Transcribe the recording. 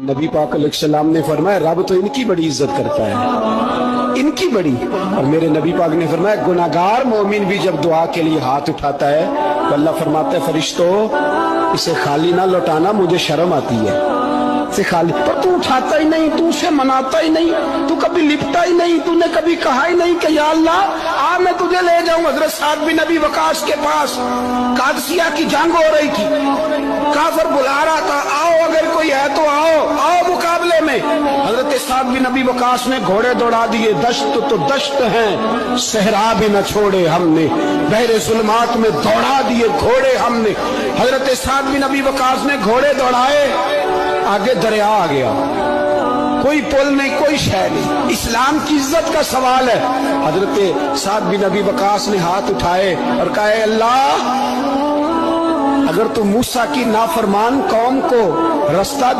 नबी पाक अलैहिस्सलाम ने फरमाया रब तो इनकी बड़ी इज्जत करता है, इनकी बड़ी। और मेरे नबी पाक ने फरमाया गुनाहगार मोमिन भी जब दुआ के लिए हाथ उठाता है तो अल्लाह फरमाता है फरिश्तों इसे खाली ना लौटाना, मुझे शर्म आती है इसे खाली। पर तू उठाता ही नहीं, तू उसे मनाता ही नहीं, तू कभी लिपटा ही नहीं, तूने कभी कहा ही नहीं कि या अल्लाह आ मैं तुझे ले जाऊं। हजरत साद बिन नबी वकास के पास कादसिया की जंग हो रही थी, काफिर बुला रहा था आओ अगर कोई है तो आओ, आओ मुकाबले में। हजरत साद बिन नबी वकास ने घोड़े दौड़ा दिए, दश्त तो दश्त हैं सहरा भी न छोड़े हमने, बहरे जुल्मात में दौड़ा दिए घोड़े हमने। हजरत साद बिन नबी वकास ने घोड़े दौड़ाए, आगे दरिया आ गया, कोई पुल नहीं, कोई शय नहीं। इस्लाम की इज्जत का सवाल है। हजरत साद बिन नबी वकास ने हाथ उठाए और कहा अल्लाह अगर तू मूसा की नाफरमान कौम को रास्ता